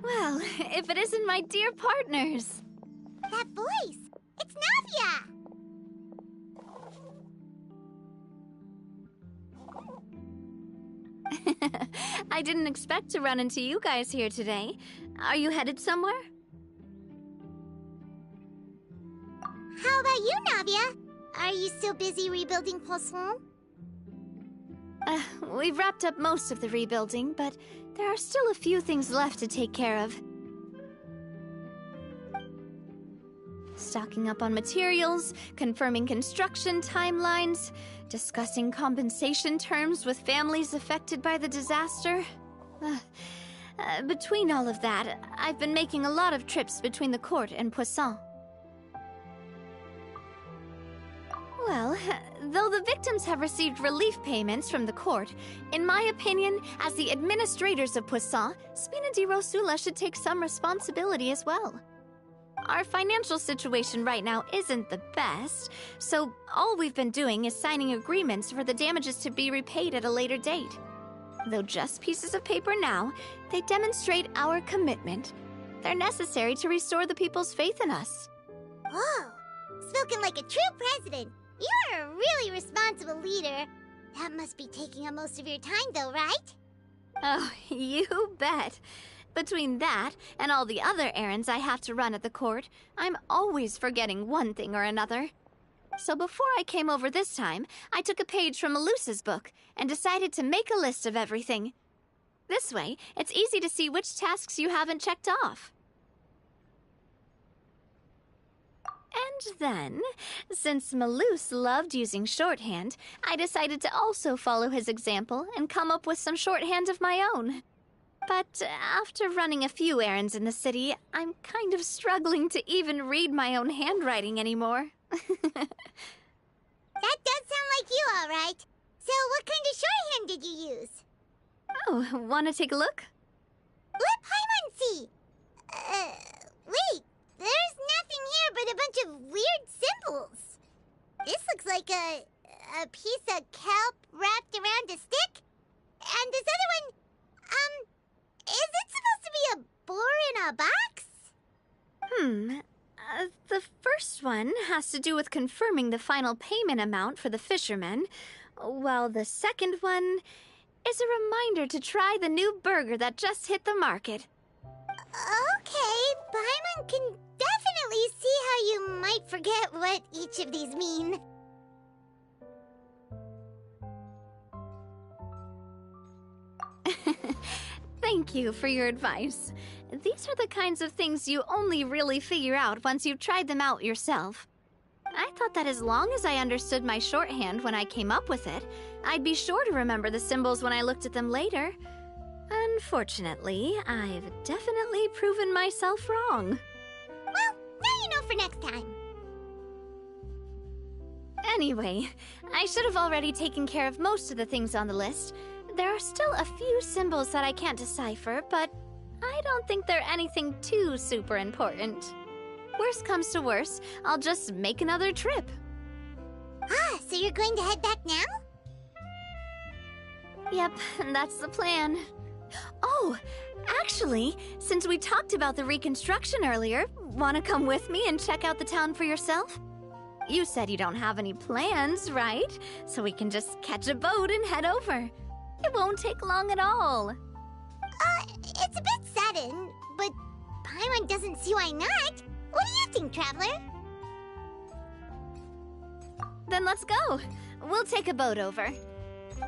Well, if it isn't my dear partners. That voice! It's Navia! I didn't expect to run into you guys here today. Are you headed somewhere? How about you, Navia? Are you still busy rebuilding Poisson? We've wrapped up most of the rebuilding, but there are still a few things left to take care of. Stocking up on materials, confirming construction timelines, discussing compensation terms with families affected by the disaster. Between all of that, I've been making a lot of trips between the court and Poisson. Well, though the victims have received relief payments from the court, in my opinion, as the administrators of Poisson, Spina di Rosula should take some responsibility as well. Our financial situation right now isn't the best, so all we've been doing is signing agreements for the damages to be repaid at a later date. Though just pieces of paper now, they demonstrate our commitment. They're necessary to restore the people's faith in us. Whoa! Spoken like a true president! You're a really responsible leader. That must be taking up most of your time though, right? Oh, you bet. Between that and all the other errands I have to run at the court, I'm always forgetting one thing or another. So before I came over this time, I took a page from Melusa's book and decided to make a list of everything. This way, it's easy to see which tasks you haven't checked off. And then, since Melus loved using shorthand, I decided to also follow his example and come up with some shorthand of my own. But after running a few errands in the city, I'm kind of struggling to even read my own handwriting anymore. That does sound like you, all right. So what kind of shorthand did you use? Oh, wanna take a look? Let Paimon see! Wait, there's nothing here but a bunch of weird symbols. This looks like a piece of kelp wrapped around a stick. And this other one, is it supposed to be a boar in a box? The first one has to do with confirming the final payment amount for the fishermen, while the second one is a reminder to try the new burger that just hit the market. Okay, Paimon can definitely see how you might forget what each of these mean. Thank you for your advice. These are the kinds of things you only really figure out once you've tried them out yourself. I thought that as long as I understood my shorthand when I came up with it, I'd be sure to remember the symbols when I looked at them later. Unfortunately, I've definitely proven myself wrong. Well, now you know for next time. Anyway, I should have already taken care of most of the things on the list. There are still a few symbols that I can't decipher, but I don't think they're anything too super important. Worst comes to worst, I'll just make another trip. So you're going to head back now? Yep, that's the plan. Oh, actually, since we talked about the reconstruction earlier, want to come with me and check out the town for yourself? You said you don't have any plans, right? So we can just catch a boat and head over. It won't take long at all. It's a bit sudden, but Paimon doesn't see why not. What do you think, Traveler? Then let's go. We'll take a boat over.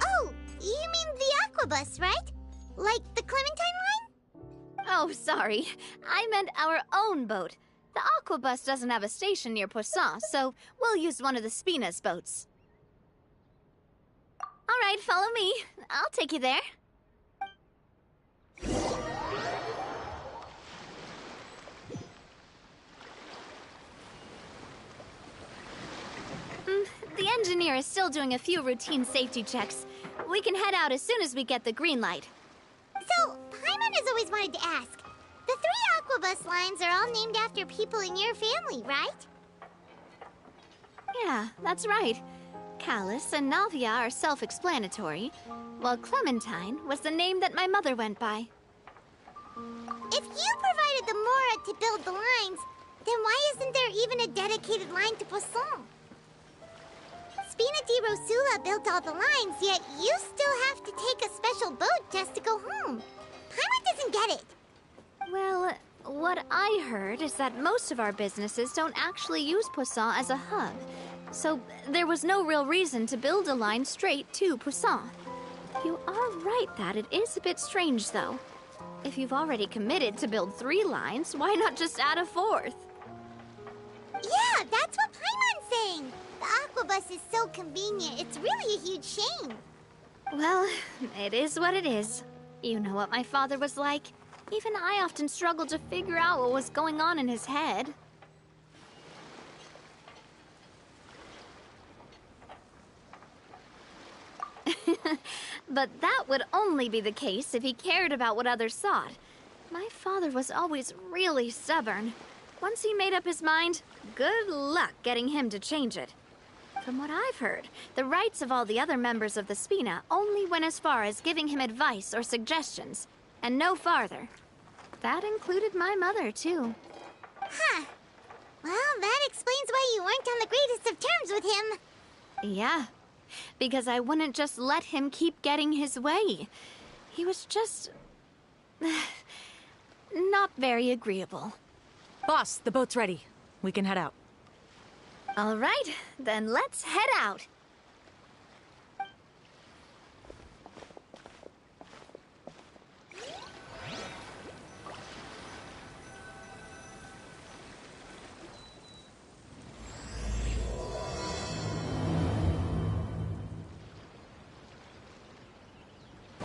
Oh, you mean the aquabus, right? Like the Clementine line? Oh, sorry. I meant our own boat. The aquabus doesn't have a station near Poisson, so we'll use one of the Spina's boats. All right, follow me. I'll take you there. The engineer is still doing a few routine safety checks. We can head out as soon as we get the green light. So, Paimon has always wanted to ask. The 3 Aquabus lines are all named after people in your family, right? Yeah, that's right. Callus and Navia are self-explanatory, while Clementine was the name that my mother went by. If you provided the Mora to build the lines, then why isn't there even a dedicated line to Poisson? Spina di Rosula built all the lines, yet you still have to take a special boat just to go home. Paimon doesn't get it. Well, what I heard is that most of our businesses don't actually use Poisson as a hub, so there was no real reason to build a line straight to Poisson. You are right that it is a bit strange, though. If you've already committed to build 3 lines, why not just add a 4th? Yeah, that's what Paimon's saying. The Aquabus is so convenient, it's really a huge shame. Well, it is what it is. You know what my father was like. Even I often struggled to figure out what was going on in his head. But that would only be the case if he cared about what others thought. My father was always really stubborn. Once he made up his mind, good luck getting him to change it. From what I've heard, the rights of all the other members of the Spina only went as far as giving him advice or suggestions, and no farther. That included my mother, too. Huh. Well, that explains why you weren't on the greatest of terms with him. Yeah, because I wouldn't just let him keep getting his way. He was just... not very agreeable. Boss, the boat's ready. We can head out. All right, then let's head out.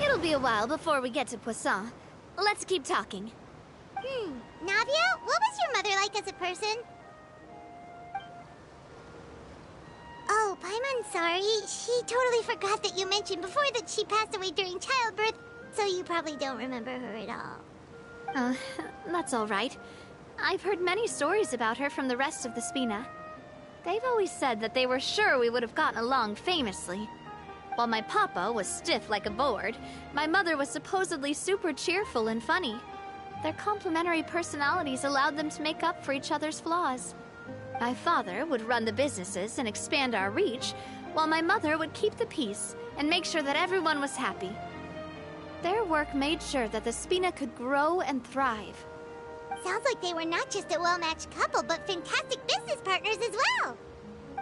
It'll be a while before we get to Poisson. Let's keep talking. Navia, what was your mother like as a person? Oh, Paimon's sorry. She totally forgot that you mentioned before that she passed away during childbirth, so you probably don't remember her at all. That's all right. I've heard many stories about her from the rest of the Spina. They've always said that they were sure we would have gotten along famously. While my papa was stiff like a board, my mother was supposedly super cheerful and funny. Their complementary personalities allowed them to make up for each other's flaws. My father would run the businesses and expand our reach, while my mother would keep the peace and make sure that everyone was happy. Their work made sure that the Spina could grow and thrive. Sounds like they were not just a well-matched couple, but fantastic business partners as well.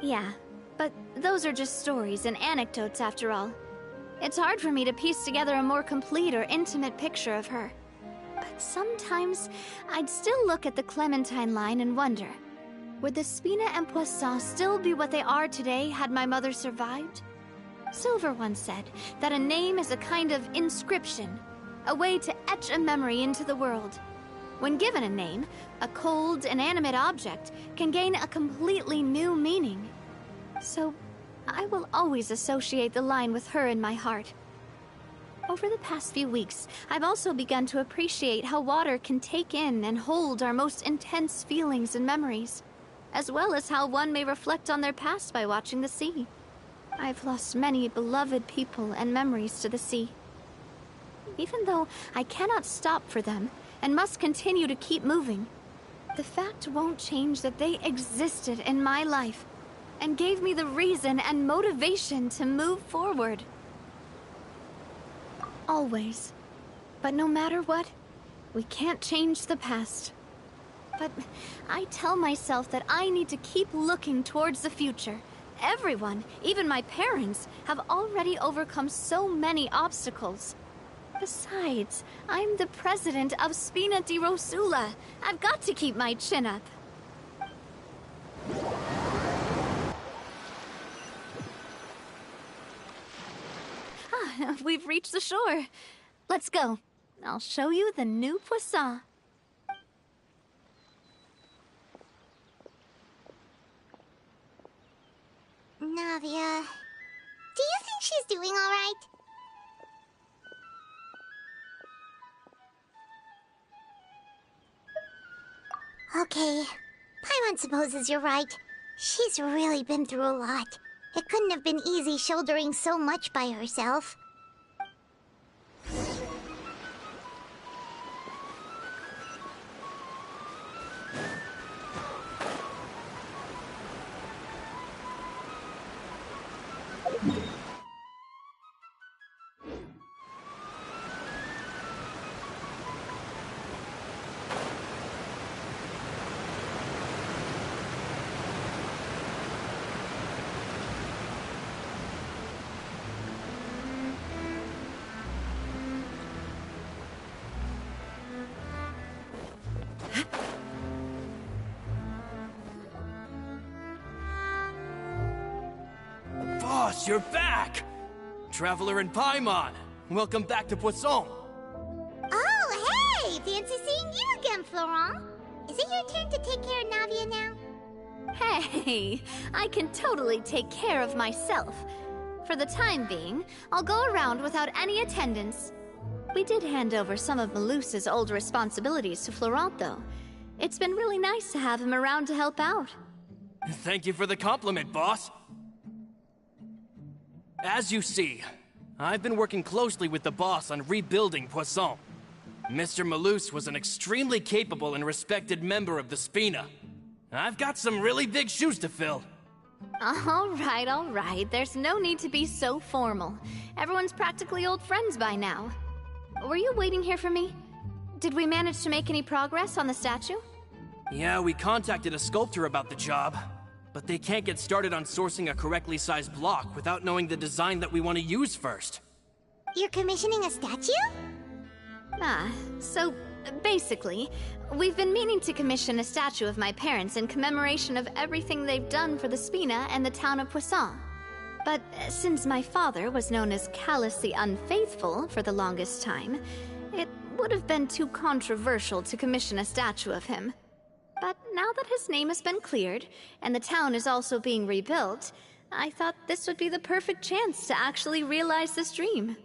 Yeah, but those are just stories and anecdotes after all. It's hard for me to piece together a more complete or intimate picture of her. But sometimes, I'd still look at the Clementine line and wonder, would the Spina and Poisson still be what they are today had my mother survived? Silver once said that a name is a kind of inscription, a way to etch a memory into the world. When given a name, a cold, inanimate object can gain a completely new meaning. So, I will always associate the line with her in my heart. Over the past few weeks, I've also begun to appreciate how water can take in and hold our most intense feelings and memories, as well as how one may reflect on their past by watching the sea. I've lost many beloved people and memories to the sea. Even though I cannot stop for them and must continue to keep moving, the fact won't change that they existed in my life and gave me the reason and motivation to move forward. Always. But no matter what, we can't change the past. But I tell myself that I need to keep looking towards the future. Everyone, even my parents, have already overcome so many obstacles. Besides, I'm the president of Spina di Rosula. I've got to keep my chin up. We've reached the shore. Let's go. I'll show you the new Poisson. Navia, do you think she's doing all right? Okay. Paimon supposes you're right. She's really been through a lot. It couldn't have been easy shouldering so much by herself. Boss, you're back! Traveler and Paimon, welcome back to Poisson. Oh, hey! Fancy seeing you again, Florent. Is it your turn to take care of Navia now? Hey, I can totally take care of myself. For the time being, I'll go around without any attendance. We did hand over some of Malus's old responsibilities to Florent, though. It's been really nice to have him around to help out. Thank you for the compliment, boss. As you see, I've been working closely with the boss on rebuilding Poisson. Mr. Malus was an extremely capable and respected member of the Spina. I've got some really big shoes to fill. All right. There's no need to be so formal. Everyone's practically old friends by now. Were you waiting here for me? Did we manage to make any progress on the statue? Yeah, we contacted a sculptor about the job, but they can't get started on sourcing a correctly sized block without knowing the design that we want to use first. You're commissioning a statue? So basically, we've been meaning to commission a statue of my parents in commemoration of everything they've done for the Spina and the town of Poisson. But since my father was known as Callus the Unfaithful for the longest time, it would have been too controversial to commission a statue of him. But now that his name has been cleared, and the town is also being rebuilt, I thought this would be the perfect chance to actually realize this dream.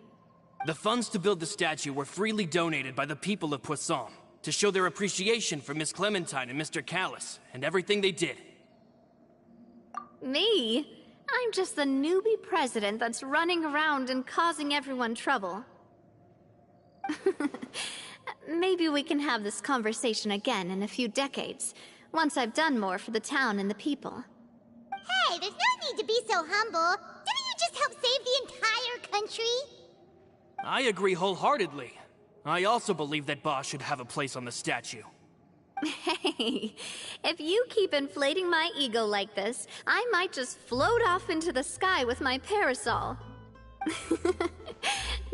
The funds to build the statue were freely donated by the people of Poisson to show their appreciation for Miss Clementine and Mr. Callus and everything they did. Me? I'm just the newbie president that's running around and causing everyone trouble. Maybe we can have this conversation again in a few decades, once I've done more for the town and the people. Hey, there's no need to be so humble. Didn't you just help save the entire country? I agree wholeheartedly. I also believe that Boss should have a place on the statue. Hey, if you keep inflating my ego like this, I might just float off into the sky with my parasol.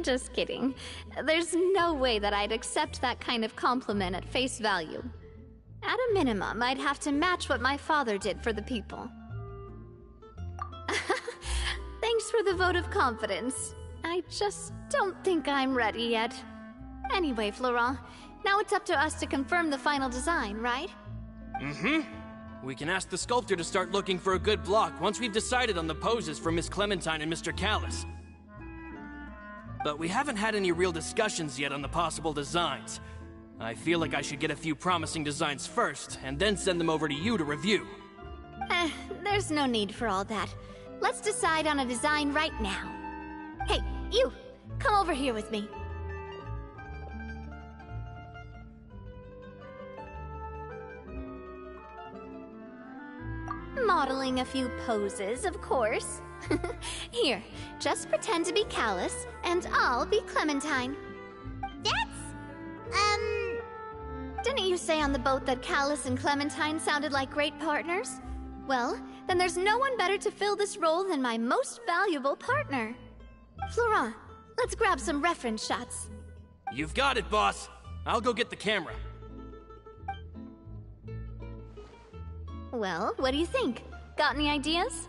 Just kidding. There's no way that I'd accept that kind of compliment at face value. At a minimum, I'd have to match what my father did for the people. Thanks for the vote of confidence. I just don't think I'm ready yet. Anyway, Florent, now it's up to us to confirm the final design, right? Mm-hmm. We can ask the sculptor to start looking for a good block once we've decided on the poses for Miss Clementine and Mr. Callus. But we haven't had any real discussions yet on the possible designs. I feel like I should get a few promising designs first, and then send them over to you to review. There's no need for all that. Let's decide on a design right now. Hey, you! Come over here with me. Modeling a few poses, of course. Here, just pretend to be Callus, and I'll be Clementine. Didn't you say on the boat that Callus and Clementine sounded like great partners? Well, then there's no one better to fill this role than my most valuable partner. Florent, let's grab some reference shots. You've got it, boss. I'll go get the camera. Well, what do you think? Got any ideas?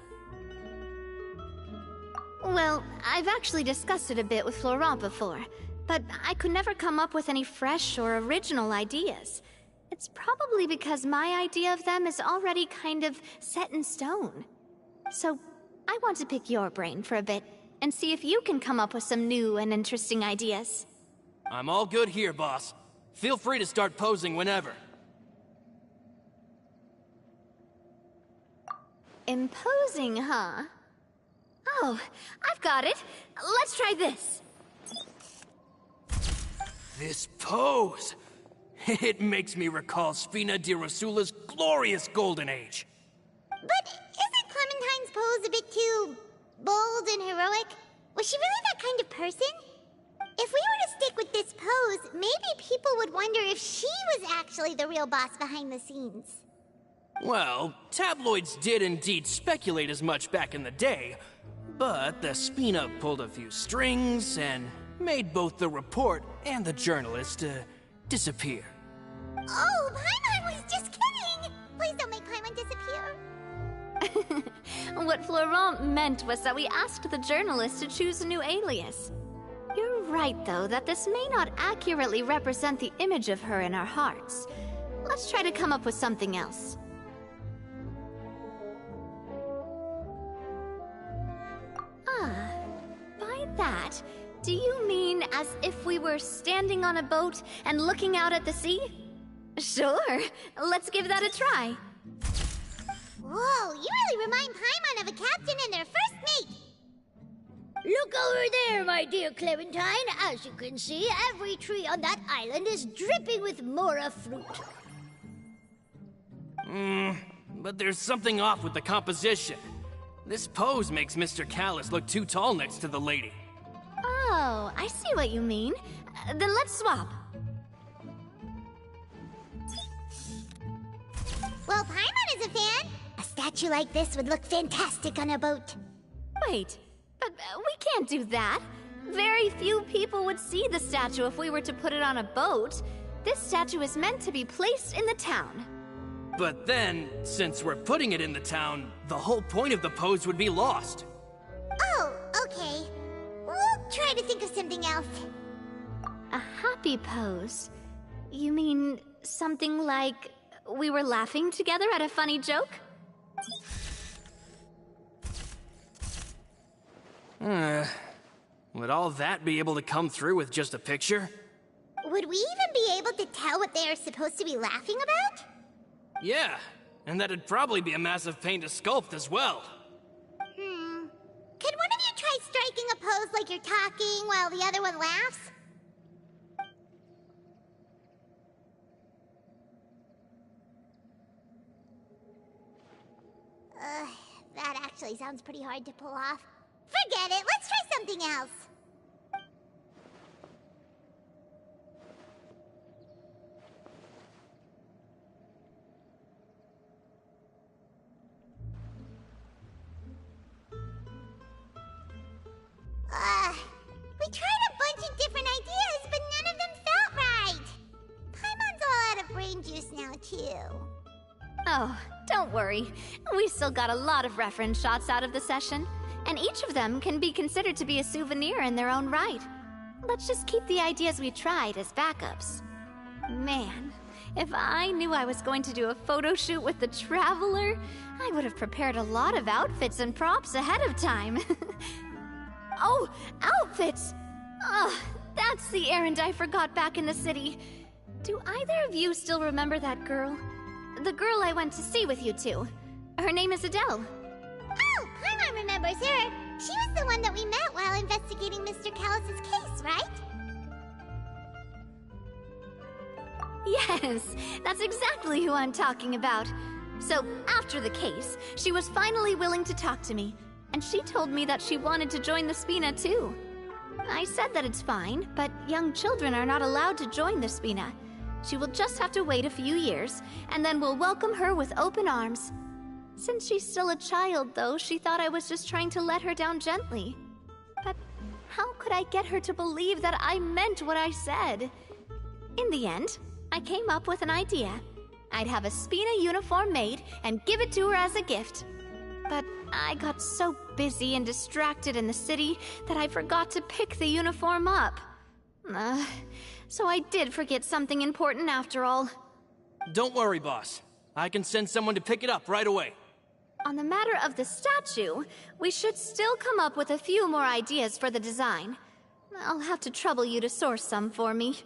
Well, I've actually discussed it a bit with Florent before, but I could never come up with any fresh or original ideas. It's probably because my idea of them is already kind of set in stone. So, I want to pick your brain for a bit, and see if you can come up with some new and interesting ideas. I'm all good here, boss. Feel free to start posing whenever. Imposing, huh? Oh, I've got it. Let's try this. This pose! It makes me recall Spina di Rosula's glorious golden age. But isn't Clementine's pose a bit too bold and heroic? Was she really that kind of person? If we were to stick with this pose, maybe people would wonder if she was actually the real boss behind the scenes. Well, tabloids did indeed speculate as much back in the day, but the Spina pulled a few strings and made both the report and the journalist disappear. Oh, Paimon was just kidding! Please don't make Paimon disappear. What Florent meant was that we asked the journalist to choose a new alias. You're right, though, that this may not accurately represent the image of her in our hearts. Let's try to come up with something else. Ah, by that, do you mean as if we were standing on a boat and looking out at the sea? Sure, let's give that a try. Whoa, you really remind Paimon of a captain and their first mate. Look over there, my dear Clementine. As you can see, every tree on that island is dripping with mora fruit. But there's something off with the composition. This pose makes Mr. Callis look too tall next to the lady. Oh, I see what you mean. Then let's swap. Well, Paimon is a fan. A statue like this would look fantastic on a boat. Wait, but we can't do that. Very few people would see the statue if we were to put it on a boat. This statue is meant to be placed in the town. But then, since we're putting it in the town, the whole point of the pose would be lost. Oh, okay. We'll try to think of something else. A happy pose? You mean something like we were laughing together at a funny joke? Would all that be able to come through with just a picture? Would we even be able to tell what they are supposed to be laughing about? Yeah, and that'd probably be a massive pain to sculpt as well. Could one of you try striking a pose like you're talking while the other one laughs? That actually sounds pretty hard to pull off. Forget it, let's try something else. We tried a bunch of different ideas, but none of them felt right. Paimon's all out of brain juice now, too. Oh, don't worry. We still got a lot of reference shots out of the session, and each of them can be considered to be a souvenir in their own right. Let's just keep the ideas we tried as backups. Man, if I knew I was going to do a photo shoot with the Traveler, I would have prepared a lot of outfits and props ahead of time. Oh, outfits! Oh, that's the errand I forgot back in the city. Do either of you still remember that girl? The girl I went to see with you two. Her name is Adele. Oh, Paimon remembers her. She was the one that we met while investigating Mr. Callis' case, right? Yes, that's exactly who I'm talking about. So, after the case, she was finally willing to talk to me, and she told me that she wanted to join the Spina too. I said that it's fine, but young children are not allowed to join the Spina. She will just have to wait a few years, and then we'll welcome her with open arms. Since she's still a child, though, she thought I was just trying to let her down gently. But how could I get her to believe that I meant what I said? In the end, I came up with an idea. I'd have a Spina uniform made and give it to her as a gift. But I got so busy and distracted in the city that I forgot to pick the uniform up. So I did forget something important after all. Don't worry, boss. I can send someone to pick it up right away. On the matter of the statue, we should still come up with a few more ideas for the design. I'll have to trouble you to source some for me.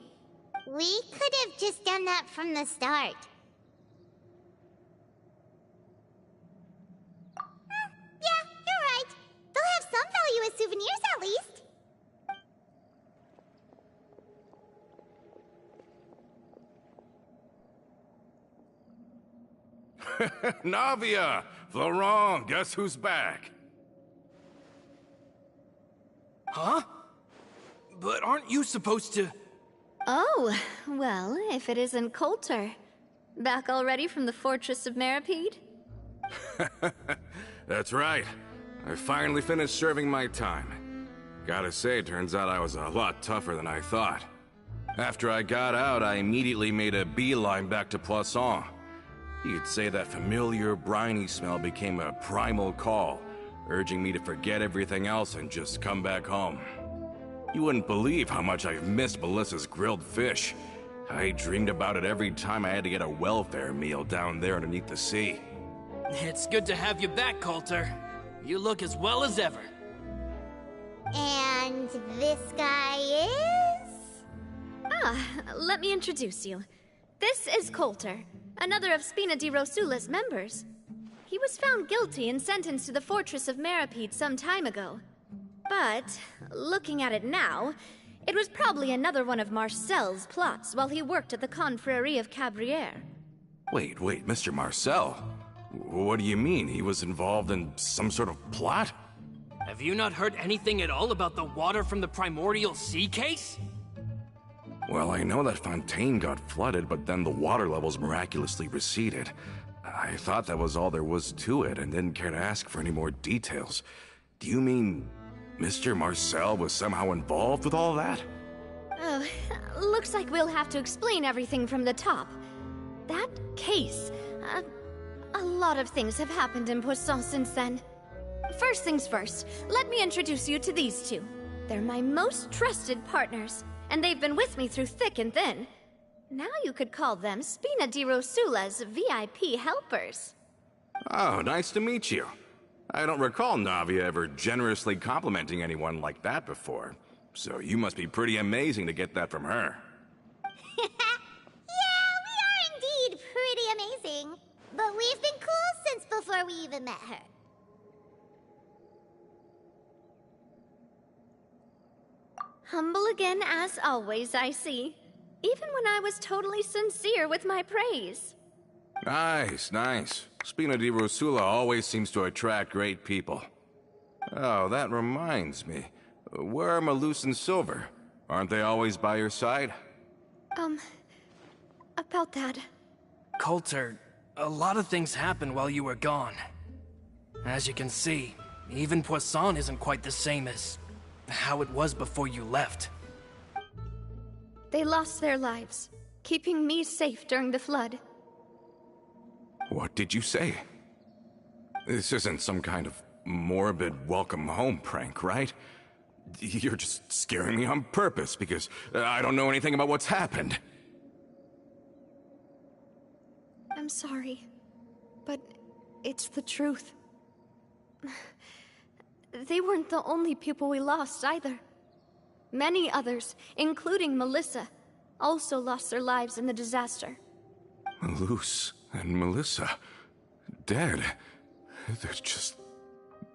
We could have just done that from the start. Navia! Florent, guess who's back? Huh? But aren't you supposed to... Oh, well, if it isn't Coulter. Back already from the Fortress of Meripede? That's right. I finally finished serving my time. Gotta say, turns out I was a lot tougher than I thought. After I got out, I immediately made a beeline back to Poisson. You'd say that familiar, briny smell became a primal call, urging me to forget everything else and just come back home. You wouldn't believe how much I've missed Melissa's grilled fish. I dreamed about it every time I had to get a welfare meal down there underneath the sea. It's good to have you back, Coulter. You look as well as ever. And this guy is? Ah, let me introduce you. This is Coulter, another of Spina di Rosula's members. He was found guilty and sentenced to the Fortress of Meripede some time ago. But, looking at it now, it was probably another one of Marcel's plots while he worked at the Confrérie of Cabrières. Wait, Mr. Marcel? What do you mean? He was involved in some sort of plot? Have you not heard anything at all about the water from the primordial sea case? Well, I know that Fontaine got flooded, but then the water levels miraculously receded. I thought that was all there was to it and didn't care to ask for any more details. Do you mean Mr. Marcel was somehow involved with all that? Oh, looks like we'll have to explain everything from the top. That case, a lot of things have happened in Poisson since then. First things first, let me introduce you to these two. They're my most trusted partners, and they've been with me through thick and thin. Now you could call them Spina di Rosula's VIP helpers. Oh, nice to meet you. I don't recall Navia ever generously complimenting anyone like that before, so you must be pretty amazing to get that from her. Yeah, we are indeed pretty amazing. But we've been cool since before we even met her. Humble again as always, I see. Even when I was totally sincere with my praise. Nice. Spina di Rosula always seems to attract great people. Oh, that reminds me. Where are Malus and Silver? Aren't they always by your side? About that. Coulter, a lot of things happened while you were gone. As you can see, even Poisson isn't quite the same as how it was before you left. They lost their lives, keeping me safe during the flood. What did you say? This isn't some kind of morbid welcome home prank, right? You're just scaring me on purpose because I don't know anything about what's happened. I'm sorry, but it's the truth. They weren't the only people we lost either. Many others, including Melissa, also lost their lives in the disaster. Malus and Melissa, dead. They're just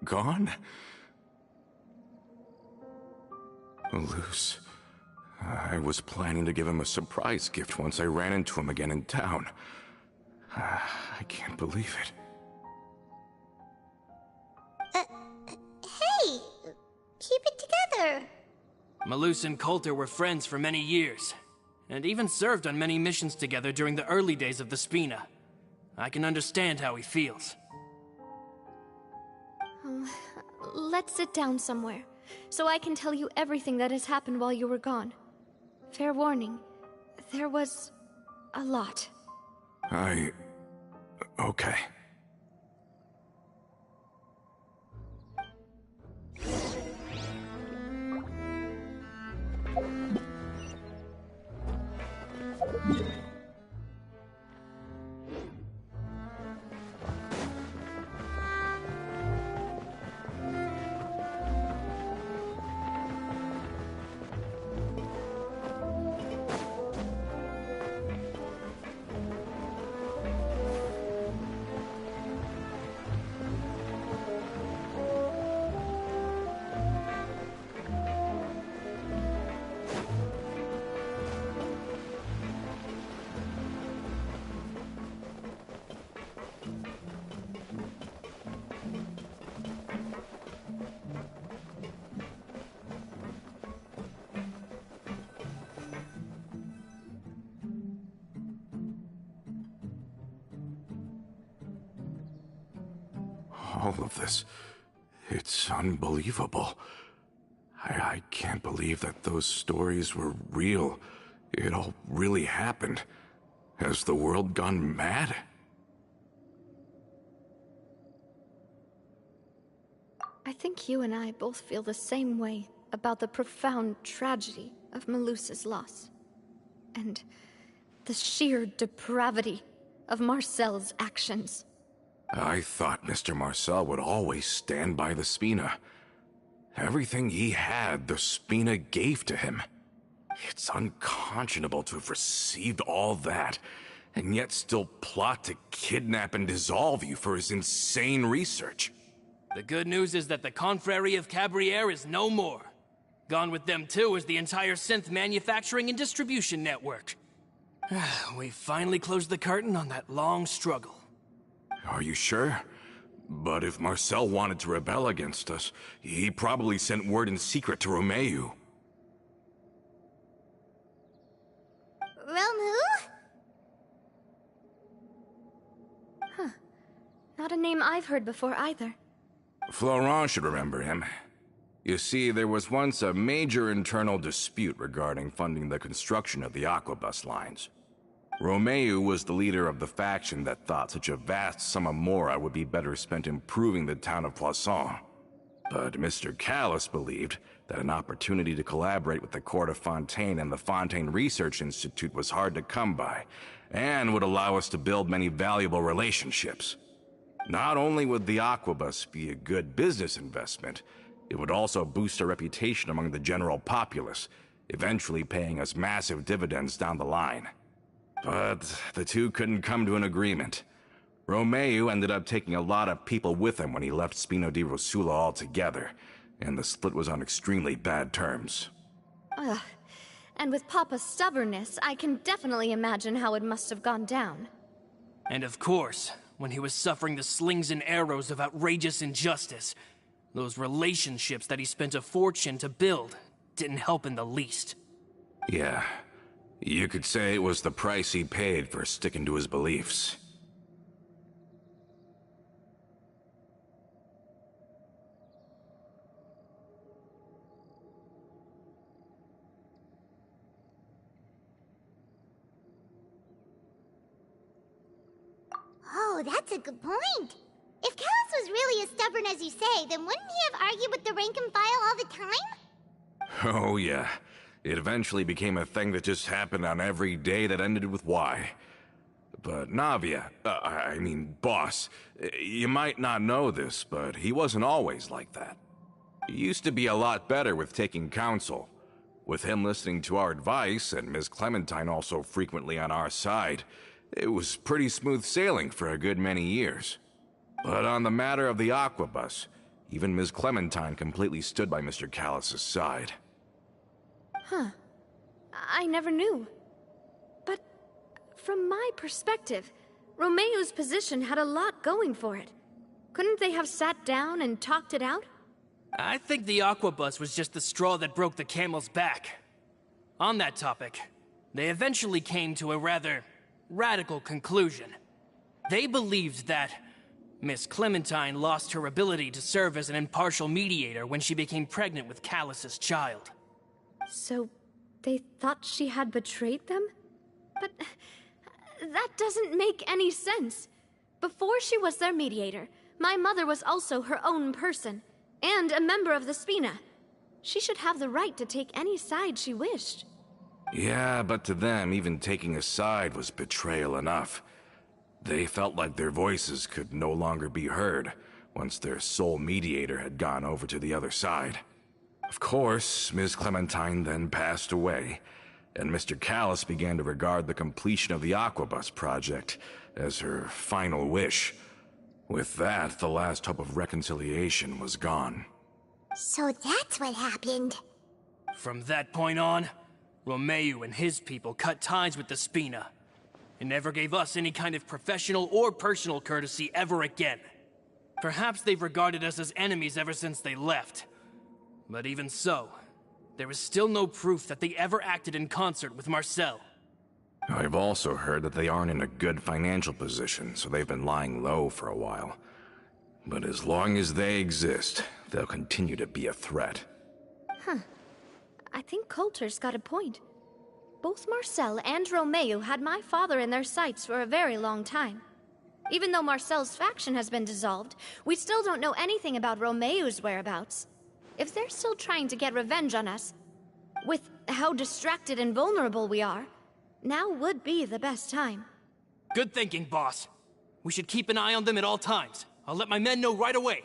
gone? Malus, I was planning to give him a surprise gift once I ran into him again in town. I can't believe it. Hey, keep it together. Malus and Coulter were friends for many years, and even served on many missions together during the early days of the Spina. I can understand how he feels. Let's sit down somewhere, so I can tell you everything that has happened while you were gone. Fair warning, there was a lot. Okay. All of this, it's unbelievable. I can't believe that those stories were real. It all really happened. Has the world gone mad? I think you and I both feel the same way about the profound tragedy of Melusa's loss. And the sheer depravity of Marcel's actions. I thought Mr. Marcel would always stand by the Spina. Everything he had, the Spina gave to him. It's unconscionable to have received all that, and yet still plot to kidnap and dissolve you for his insane research. The good news is that the Confrérie of Cabriere is no more. Gone with them too is the entire synth manufacturing and distribution network. We finally closed the curtain on that long struggle. Are you sure? But if Marcel wanted to rebel against us, he probably sent word in secret to Romeu. Romu? Huh. Not a name I've heard before either. Florent should remember him. You see, there was once a major internal dispute regarding funding the construction of the Aquabus lines. Romeu was the leader of the faction that thought such a vast sum of mora would be better spent improving the town of Poisson. But Mr. Callis believed that an opportunity to collaborate with the Court of Fontaine and the Fontaine Research Institute was hard to come by, and would allow us to build many valuable relationships. Not only would the Aquabus be a good business investment, it would also boost our reputation among the general populace, eventually paying us massive dividends down the line. But the two couldn't come to an agreement. Romeu ended up taking a lot of people with him when he left Spino di Rosula altogether, and the split was on extremely bad terms. Ugh. And with Papa's stubbornness, I can definitely imagine how it must have gone down. And of course, when he was suffering the slings and arrows of outrageous injustice, those relationships that he spent a fortune to build didn't help in the least. Yeah. You could say it was the price he paid for sticking to his beliefs. Oh, that's a good point. If Callus was really as stubborn as you say, then wouldn't he have argued with the rank and file all the time? Oh yeah. It eventually became a thing that just happened on every day that ended with Y. But Navia, Boss, you might not know this, but he wasn't always like that. He used to be a lot better with taking counsel. With him listening to our advice, and Ms. Clementine also frequently on our side, it was pretty smooth sailing for a good many years. But on the matter of the Aquabus, even Ms. Clementine completely stood by Mr. Callus's side. Huh. I never knew. But from my perspective, Romeu's position had a lot going for it. Couldn't they have sat down and talked it out? I think the Aquabus was just the straw that broke the camel's back. On that topic, they eventually came to a rather radical conclusion. They believed that Miss Clementine lost her ability to serve as an impartial mediator when she became pregnant with Callus's child. So, they thought she had betrayed them? But that doesn't make any sense. Before she was their mediator, my mother was also her own person, and a member of the Spina. She should have the right to take any side she wished. Yeah, but to them, even taking a side was betrayal enough. They felt like their voices could no longer be heard once their sole mediator had gone over to the other side. Of course, Ms. Clementine then passed away, and Mr. Callus began to regard the completion of the Aquabus project as her final wish. With that, the last hope of reconciliation was gone. So that's what happened. From that point on, Romeu and his people cut ties with the Spina, and never gave us any kind of professional or personal courtesy ever again. Perhaps they've regarded us as enemies ever since they left. But even so, there is still no proof that they ever acted in concert with Marcel. I've also heard that they aren't in a good financial position, so they've been lying low for a while. But as long as they exist, they'll continue to be a threat. I think Coulter's got a point. Both Marcel and Romeo had my father in their sights for a very long time. Even though Marcel's faction has been dissolved, we still don't know anything about Romeo's whereabouts. If they're still trying to get revenge on us, with how distracted and vulnerable we are, now would be the best time. Good thinking, boss. We should keep an eye on them at all times. I'll let my men know right away.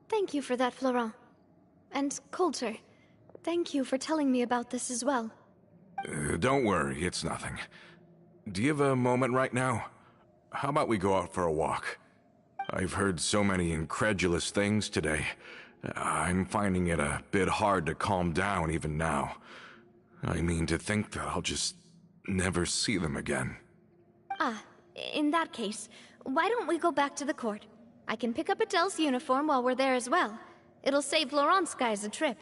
Thank you for that, Florent. And Coulter, thank you for telling me about this as well. Don't worry, it's nothing. Do you have a moment right now? How about we go out for a walk? I've heard so many incredulous things today. I'm finding it a bit hard to calm down even now. I mean, to think that I'll just never see them again. In that case, why don't we go back to the court? I can pick up Adele's uniform while we're there as well. It'll save Laurent's guys a trip.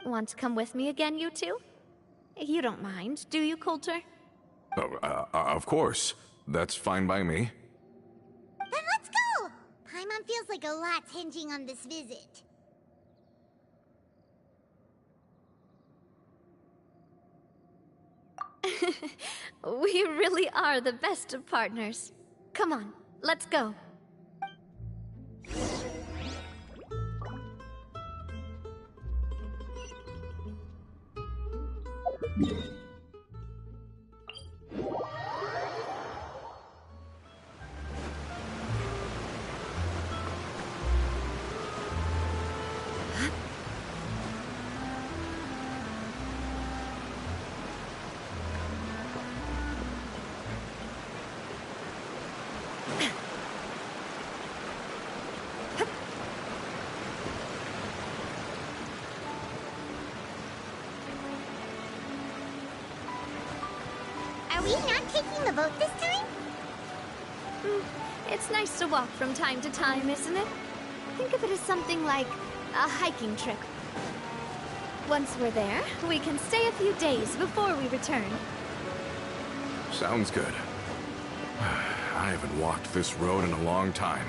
Want to come with me again, you two? You don't mind, do you, Coulter? Of course. That's fine by me. Then let's go! Paimon feels like a lot's hinging on this visit. We really are the best of partners. Come on, let's go. Are we not taking the boat this time? It's nice to walk from time to time, isn't it? Think of it as something like a hiking trip. Once we're there, we can stay a few days before we return. Sounds good. I haven't walked this road in a long time.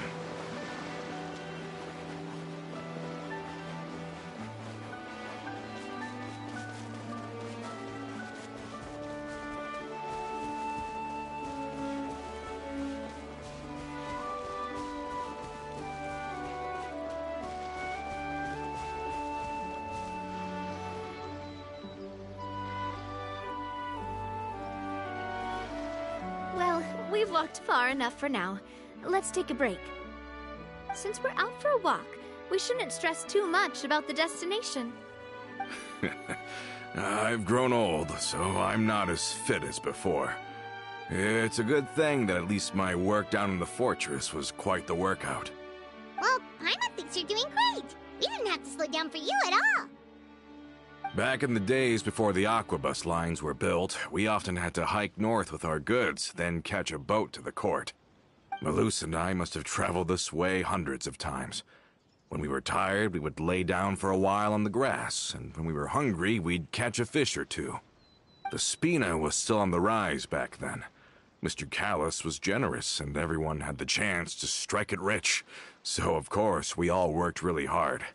Well, we've walked far enough for now. Let's take a break. Since we're out for a walk, we shouldn't stress too much about the destination. I've grown old, so I'm not as fit as before. It's a good thing that at least my work down in the fortress was quite the workout. Well, Paimon thinks you're doing great. We didn't have to slow down for you at all. Back in the days before the aquabus lines were built, we often had to hike north with our goods, then catch a boat to the court. Malus and I must have traveled this way hundreds of times. When we were tired, we would lay down for a while on the grass, and when we were hungry, we'd catch a fish or two. The Spina was still on the rise back then. Mr. Callis was generous, and everyone had the chance to strike it rich. So, of course, we all worked really hard.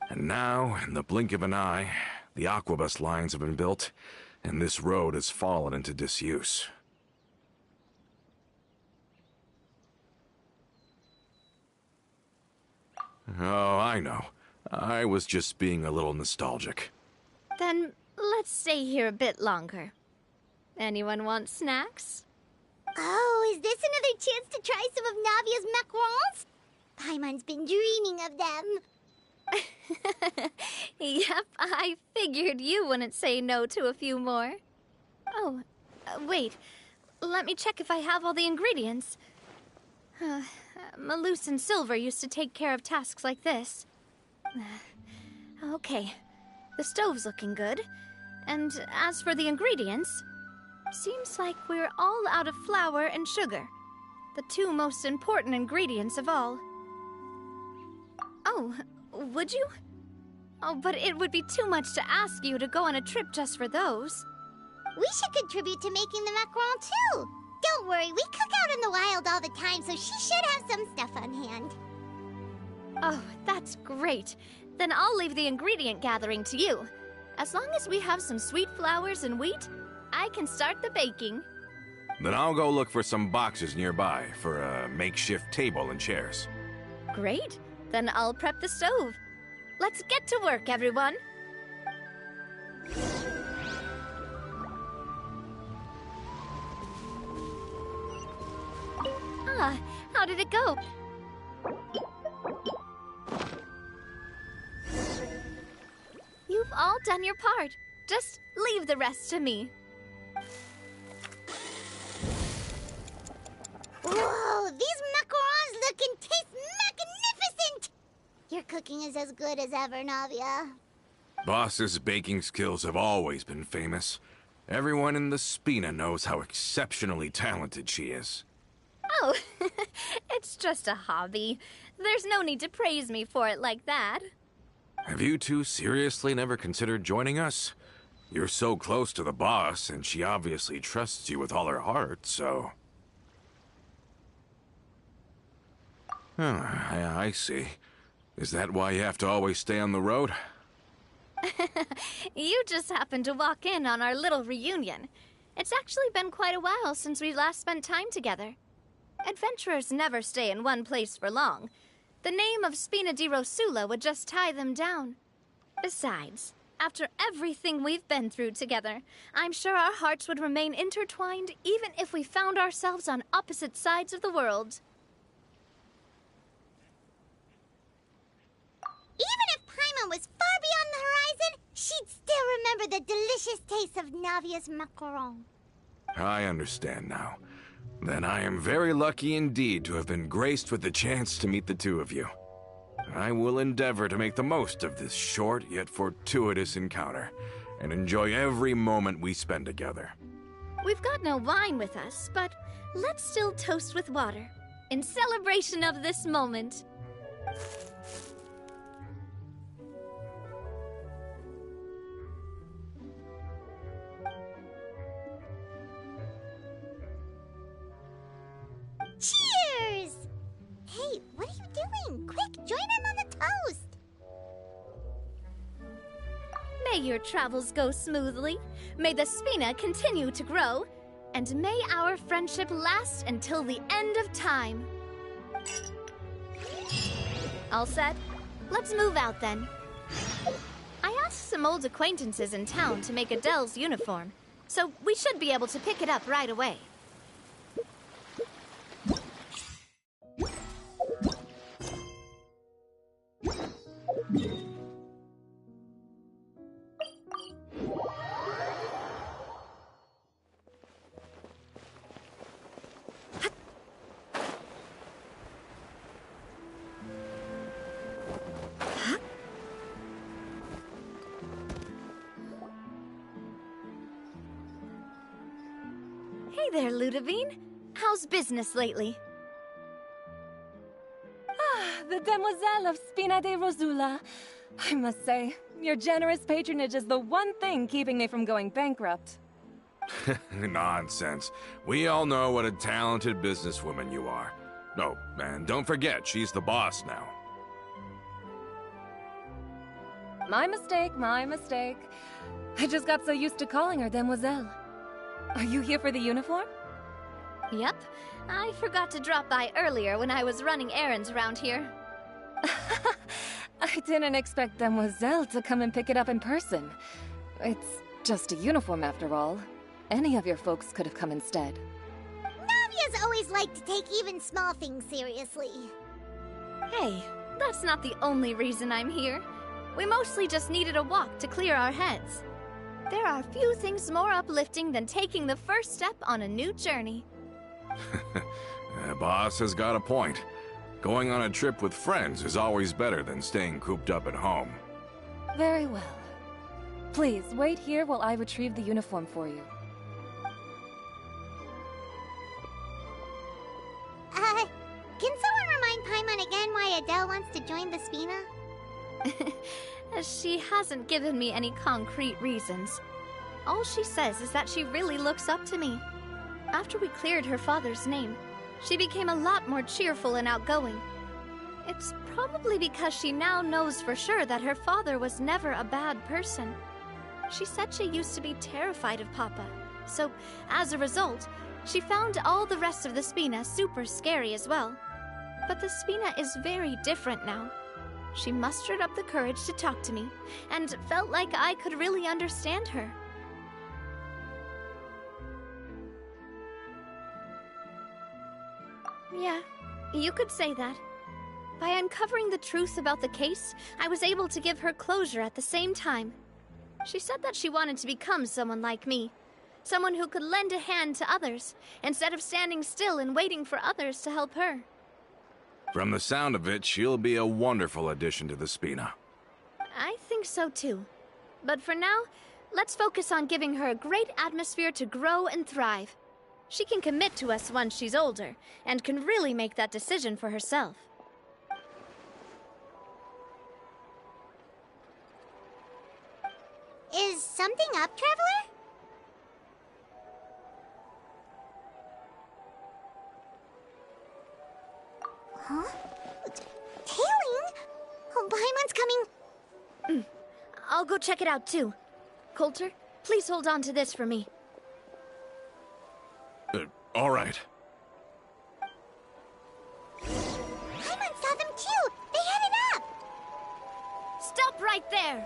And now, in the blink of an eye, the aquabus lines have been built, and this road has fallen into disuse. Oh, I know. I was just being a little nostalgic. Then let's stay here a bit longer. Anyone want snacks? Oh, is this another chance to try some of Navia's macarons? Paimon's been dreaming of them. Yep, I figured you wouldn't say no to a few more. Oh, wait. Let me check if I have all the ingredients. Malus and Silver used to take care of tasks like this. Okay, the stove's looking good. And as for the ingredients, seems like we're all out of flour and sugar. The two most important ingredients of all. Oh, would you? Oh, but it would be too much to ask you to go on a trip just for those. We should contribute to making the macaron too. Don't worry, we cook out in the wild all the time, so she should have some stuff on hand. Oh, that's great. Then I'll leave the ingredient gathering to you. As long as we have some sweet flowers and wheat, I can start the baking. Then I'll go look for some boxes nearby for a makeshift table and chairs. Great. Then I'll prep the stove. Let's get to work, everyone. Ah, how did it go? You've all done your part. Just leave the rest to me. Whoa, these macarons look and taste magnificent! Your cooking is as good as ever, Navia. Boss's baking skills have always been famous. Everyone in the Spina knows how exceptionally talented she is. Oh, it's just a hobby. There's no need to praise me for it like that. Have you two seriously never considered joining us? You're so close to the boss, and she obviously trusts you with all her heart, so... Oh, I see. Is that why you have to always stay on the road? You just happened to walk in on our little reunion. It's actually been quite a while since we last spent time together. Adventurers never stay in one place for long. The name of Spina di Rosula would just tie them down. Besides, after everything we've been through together, I'm sure our hearts would remain intertwined even if we found ourselves on opposite sides of the world. Even if Paimon was far beyond the horizon, she'd still remember the delicious taste of Navia's macaron. I understand now. Then I am very lucky indeed to have been graced with the chance to meet the two of you. I will endeavor to make the most of this short yet fortuitous encounter, and enjoy every moment we spend together. We've got no wine with us, but let's still toast with water, in celebration of this moment. Cheers! Hey, what are you doing? Quick, join in on the toast! May your travels go smoothly, may the Spina continue to grow, and may our friendship last until the end of time. All set? Let's move out then. I asked some old acquaintances in town to make Adele's uniform, so we should be able to pick it up right away. Hey there, Ludovine. How's business lately? The Demoiselle of Spina di Rosula. I must say, your generous patronage is the one thing keeping me from going bankrupt. Nonsense. We all know what a talented businesswoman you are. Oh, and don't forget, she's the boss now. My mistake, my mistake. I just got so used to calling her Demoiselle. Are you here for the uniform? Yep. I forgot to drop by earlier when I was running errands around here. I didn't expect Demoiselle to come and pick it up in person. It's just a uniform after all. Any of your folks could have come instead. Navia's always liked to take even small things seriously. Hey, that's not the only reason I'm here. We mostly just needed a walk to clear our heads. There are few things more uplifting than taking the first step on a new journey. The boss has got a point. Going on a trip with friends is always better than staying cooped up at home. Very well. Please, wait here while I retrieve the uniform for you. Can someone remind Paimon again why Adele wants to join the Spina? She hasn't given me any concrete reasons. All she says is that she really looks up to me. After we cleared her father's name, she became a lot more cheerful and outgoing. It's probably because she now knows for sure that her father was never a bad person. She said she used to be terrified of Papa, so as a result, she found all the rest of the Spina super scary as well. But the Spina is very different now. She mustered up the courage to talk to me, and felt like I could really understand her. Yeah, you could say that. By uncovering the truth about the case, I was able to give her closure at the same time. She said that she wanted to become someone like me. Someone who could lend a hand to others, instead of standing still and waiting for others to help her. From the sound of it, she'll be a wonderful addition to the Spina. I think so too. But for now, let's focus on giving her a great atmosphere to grow and thrive. She can commit to us once she's older, and can really make that decision for herself. Is something up, Traveler? Huh? Tailing? Oh, Paimon's coming. I'll go check it out too. Coulter, please hold on to this for me. All right. Paimon saw them too! They headed up! Stop right there!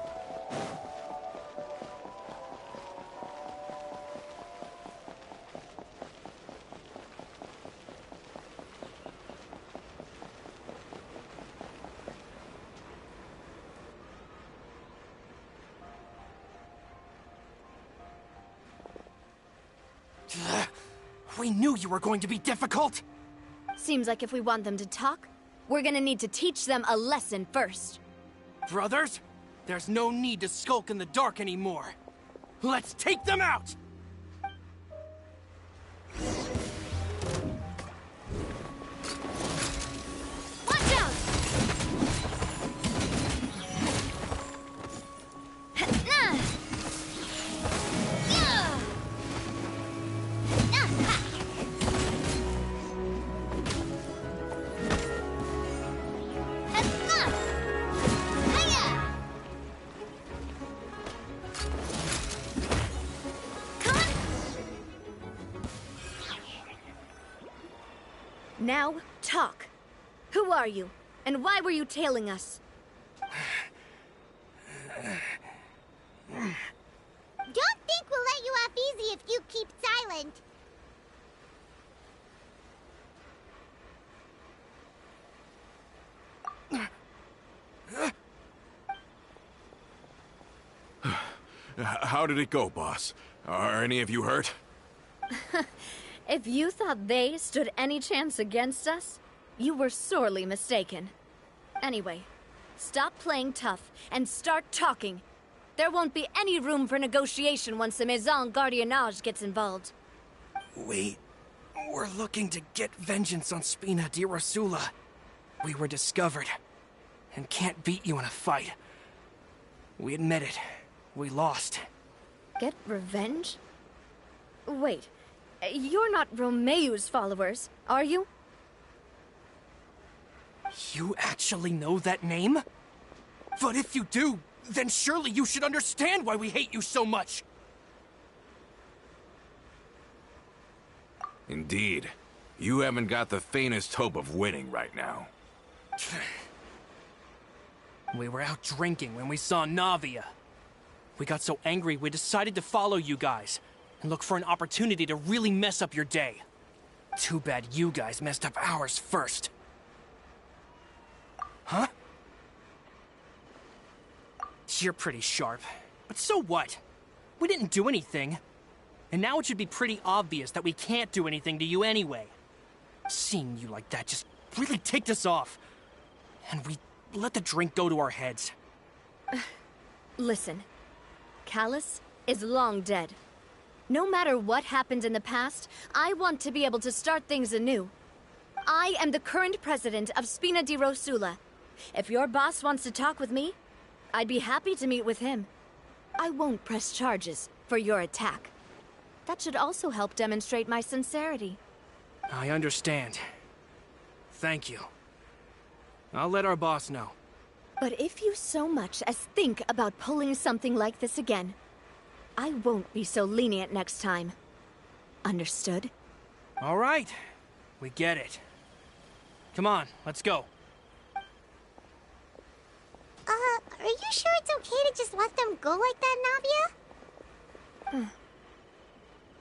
We knew you were going to be difficult! Seems like if we want them to talk, we're gonna need to teach them a lesson first. Brothers, there's no need to skulk in the dark anymore. Let's take them out! Watch out! Now, talk. Who are you? And why were you tailing us? Don't think we'll let you off easy if you keep silent. How did it go, boss? Are any of you hurt? If you thought they stood any chance against us, you were sorely mistaken. Anyway, stop playing tough and start talking. There won't be any room for negotiation once the Maison Gardiennage gets involved. We're looking to get vengeance on Spina di Rosula. We were discovered, and can't beat you in a fight. We admit it. We lost. Get revenge? Wait, you're not Romeu's followers, are you? You actually know that name? But if you do, then surely you should understand why we hate you so much! Indeed. You haven't got the faintest hope of winning right now. We were out drinking when we saw Navia. We got so angry we decided to follow you guys and look for an opportunity to really mess up your day. Too bad you guys messed up ours first. Huh? You're pretty sharp, but so what? We didn't do anything. And now it should be pretty obvious that we can't do anything to you anyway. Seeing you like that just really ticked us off. And we let the drink go to our heads. Listen, Callus is long dead. No matter what happened in the past, I want to be able to start things anew. I am the current president of Spina di Rosula. If your boss wants to talk with me, I'd be happy to meet with him. I won't press charges for your attack. That should also help demonstrate my sincerity. I understand. Thank you. I'll let our boss know. But if you so much as think about pulling something like this again, I won't be so lenient next time. Understood? All right. We get it. Come on, let's go. Are you sure it's okay to just let them go like that, Navia?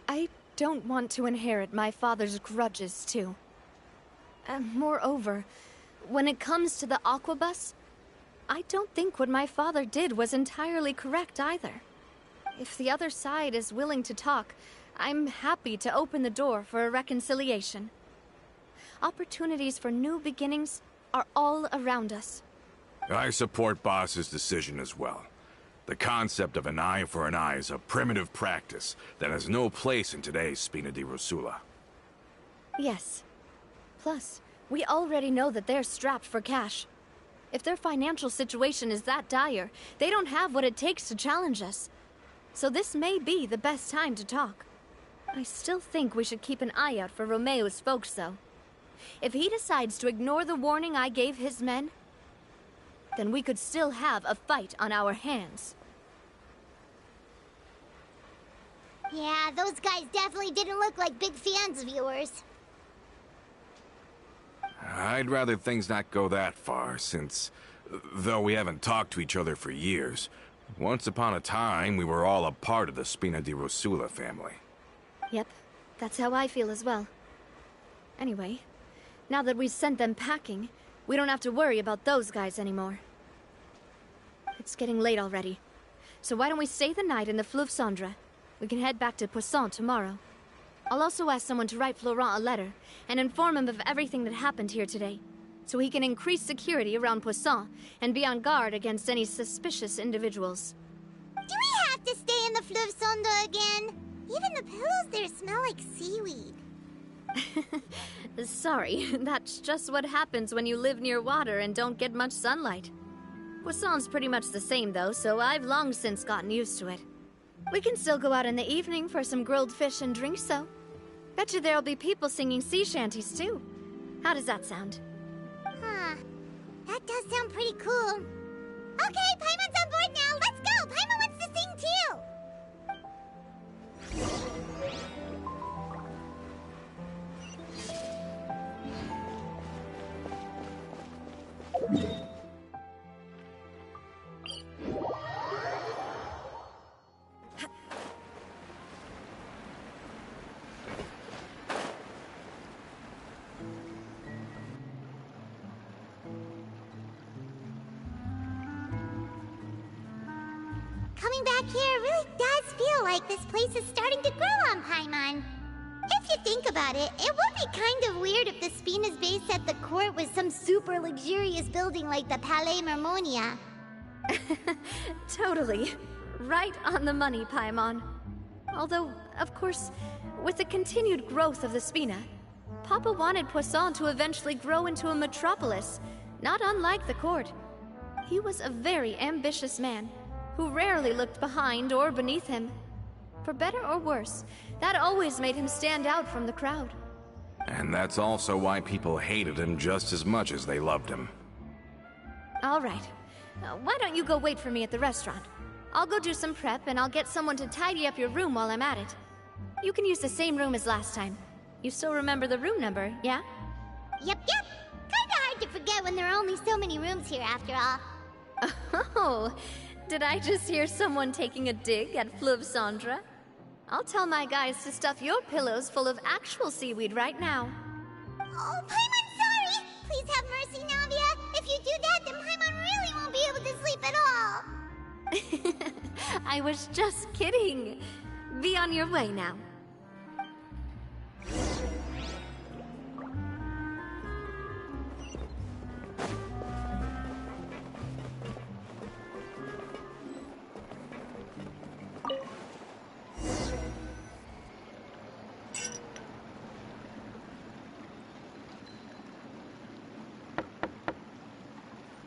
I don't want to inherit my father's grudges, too. Moreover, when it comes to the Aquabus, I don't think what my father did was entirely correct either. If the other side is willing to talk, I'm happy to open the door for a reconciliation. Opportunities for new beginnings are all around us. I support Boss's decision as well. The concept of an eye for an eye is a primitive practice that has no place in today's Spina di Rosula. Yes. Plus, we already know that they're strapped for cash. If their financial situation is that dire, they don't have what it takes to challenge us. So this may be the best time to talk. I still think we should keep an eye out for Romeo's folks, though. If he decides to ignore the warning I gave his men, then we could still have a fight on our hands. Yeah, those guys definitely didn't look like big fans of yours. I'd rather things not go that far, since, though we haven't talked to each other for years, once upon a time we were all a part of the Spina di Rosula family. Yep, that's how I feel as well. Anyway, now that we've sent them packing, we don't have to worry about those guys anymore. It's getting late already, so why don't we stay the night in the Fleuve Cendre? We can head back to Poisson tomorrow. I'll also ask someone to write Florent a letter and inform him of everything that happened here today, so he can increase security around Poisson and be on guard against any suspicious individuals. Do we have to stay in the Fleuve Cendre again? Even the pillows there smell like seaweed. Sorry, that's just what happens when you live near water and don't get much sunlight. Poisson's pretty much the same though, so I've long since gotten used to it. We can still go out in the evening for some grilled fish and drinks, though. Bet you there'll be people singing sea shanties too. How does that sound? Huh. That does sound pretty cool. Okay, Paimon's on board now. Let's go. Paimon wants to sing too. Coming back here really does feel like this place is starting to grow on Paimon. If you think about it, it would be kind of weird if the Spina's base at the court was some super luxurious building like the Palais Mermonia. Totally. Right on the money, Paimon. Although, of course, with the continued growth of the Spina, Papa wanted Poisson to eventually grow into a metropolis, not unlike the court. He was a very ambitious man, who rarely looked behind or beneath him. For better or worse, that always made him stand out from the crowd. And that's also why people hated him just as much as they loved him. All right. Why don't you go wait for me at the restaurant? I'll go do some prep and I'll get someone to tidy up your room while I'm at it. You can use the same room as last time. You still remember the room number, yeah? Yep. Kinda hard to forget when there are only so many rooms here after all. Oh, did I just hear someone taking a dig at Fleuve Cendre? I'll tell my guys to stuff your pillows full of actual seaweed right now. Oh, Paimon, sorry! Please have mercy, Navia. If you do that, then Paimon really won't be able to sleep at all. I was just kidding. Be on your way now.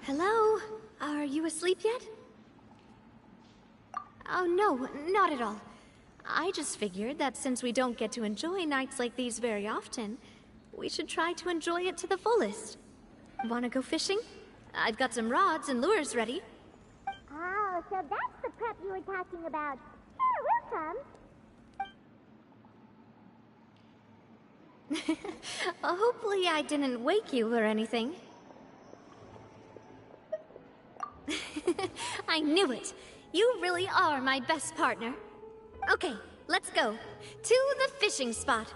Hello? Are you asleep yet? Oh, no, not at all. I just figured that since we don't get to enjoy nights like these very often, we should try to enjoy it to the fullest. Wanna go fishing? I've got some rods and lures ready. Oh, so that's the prep you were talking about. Sure, we'll come. Hopefully I didn't wake you or anything. I knew it. You really are my best partner. Okay, let's go. To the fishing spot.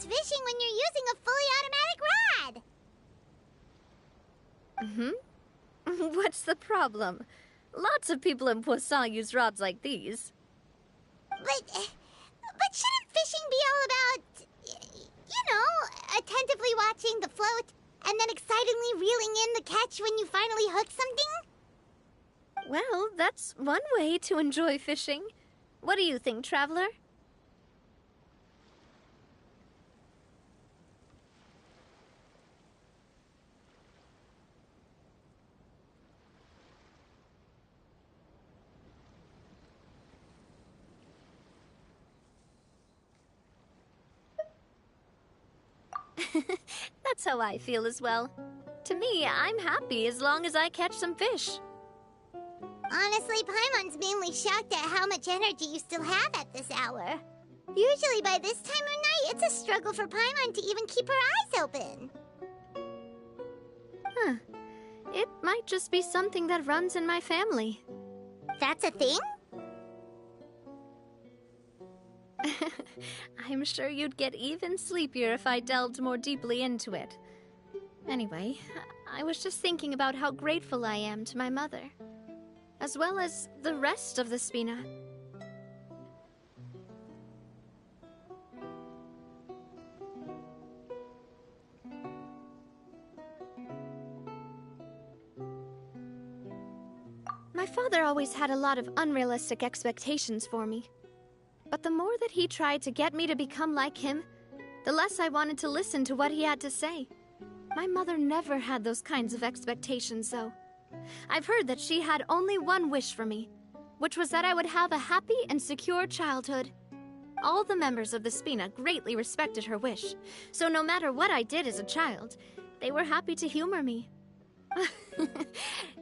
Fishing when you're using a fully automatic rod. What's the problem? Lots of people in Poisson use rods like these. But shouldn't fishing be all about, attentively watching the float and then excitedly reeling in the catch when you finally hook something? Well, that's one way to enjoy fishing. What do you think, Traveler? That's how I feel as well. To me, I'm happy as long as I catch some fish. Honestly, Paimon's mainly shocked at how much energy you still have at this hour. Usually by this time of night, it's a struggle for Paimon to even keep her eyes open. Huh. It might just be something that runs in my family. That's a thing? I'm sure you'd get even sleepier if I delved more deeply into it. Anyway, I was just thinking about how grateful I am to my mother, as well as the rest of the Spina. My father always had a lot of unrealistic expectations for me. But the more that he tried to get me to become like him, the less I wanted to listen to what he had to say. My mother never had those kinds of expectations, though. I've heard that she had only one wish for me, which was that I would have a happy and secure childhood. All the members of the Spina greatly respected her wish, so no matter what I did as a child, they were happy to humor me.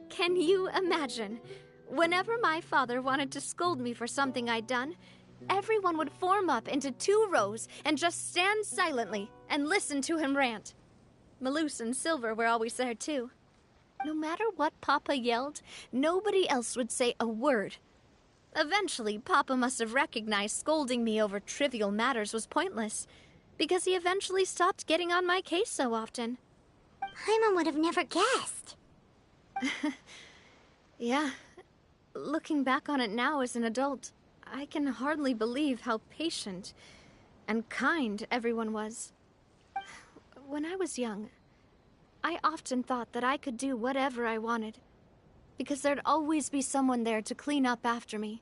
Can you imagine? Whenever my father wanted to scold me for something I'd done, everyone would form up into 2 rows and just stand silently and listen to him rant. Malus and Silver were always there too. No matter what Papa yelled, nobody else would say a word. Eventually, Papa must have recognized scolding me over trivial matters was pointless, because he eventually stopped getting on my case so often. Paimon would have never guessed. Yeah. Looking back on it now as an adult, I can hardly believe how patient and kind everyone was. When I was young, I often thought that I could do whatever I wanted, because there'd always be someone there to clean up after me.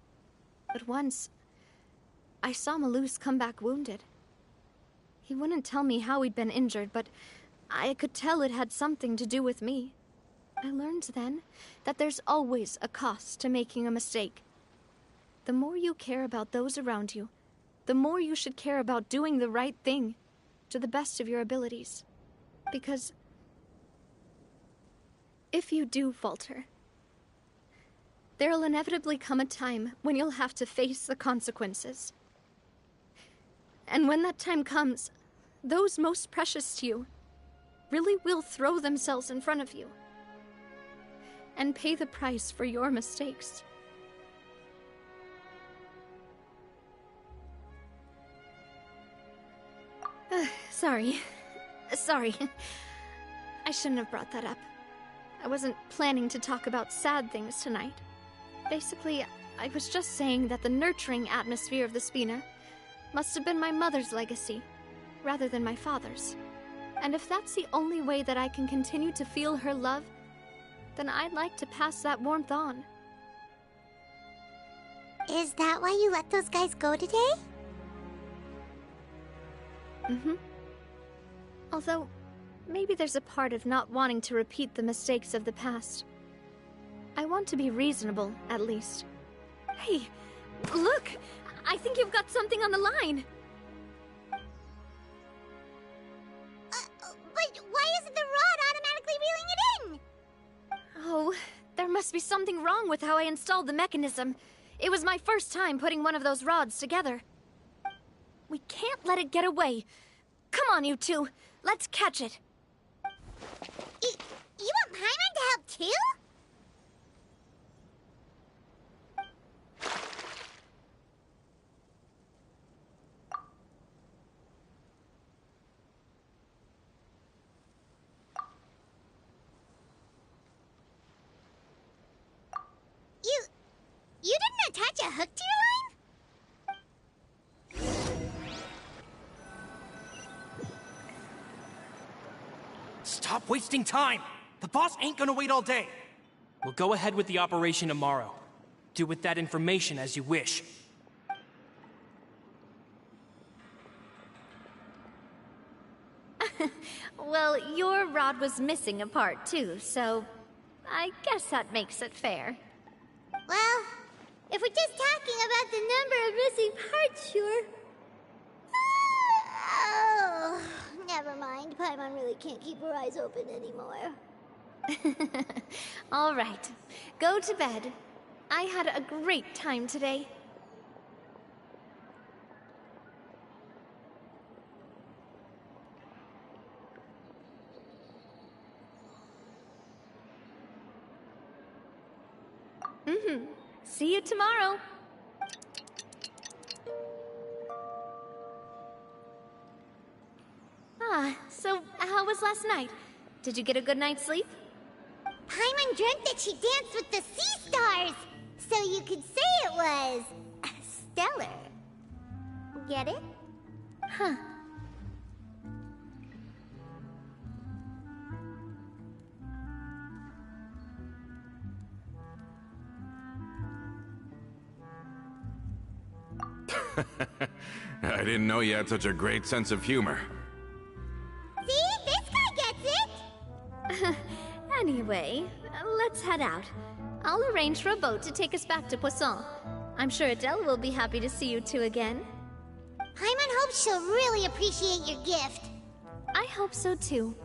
But once, I saw Malus come back wounded. He wouldn't tell me how he'd been injured, but I could tell it had something to do with me. I learned then that there's always a cost to making a mistake. The more you care about those around you, the more you should care about doing the right thing to the best of your abilities. Because if you do falter, there'll inevitably come a time when you'll have to face the consequences. And when that time comes, those most precious to you really will throw themselves in front of you and pay the price for your mistakes. Sorry. I shouldn't have brought that up. I wasn't planning to talk about sad things tonight. Basically, I was just saying that the nurturing atmosphere of the Spina must have been my mother's legacy, rather than my father's. And if that's the only way that I can continue to feel her love, then I'd like to pass that warmth on. Is that why you let those guys go today? Mm-hmm. Although, maybe there's a part of not wanting to repeat the mistakes of the past. I want to be reasonable, at least. Hey, look! I think you've got something on the line! But why isn't the rod automatically reeling it in? Oh, there must be something wrong with how I installed the mechanism. It was my first time putting one of those rods together. We can't let it get away. Come on, you two. Let's catch it. You want Paimon to help too? You didn't attach a hook to your line? Stop wasting time! The boss ain't gonna wait all day. We'll go ahead with the operation tomorrow. Do with that information as you wish. Well, your rod was missing a part too, so I guess that makes it fair. Well, if we're just talking about the number of missing parts, sure. Oh, never mind. Paimon really can't keep her eyes open anymore. All right, go to bed. I had a great time today. See you tomorrow. So how was last night? Did you get a good night's sleep? Paimon dreamt that she danced with the sea stars, so you could say it was stellar. Get it? Huh. I didn't know you had such a great sense of humor. See? This guy gets it! Anyway, let's head out. I'll arrange for a boat to take us back to Poisson. I'm sure Adele will be happy to see you two again. Paimon hopes she'll really appreciate your gift. I hope so too.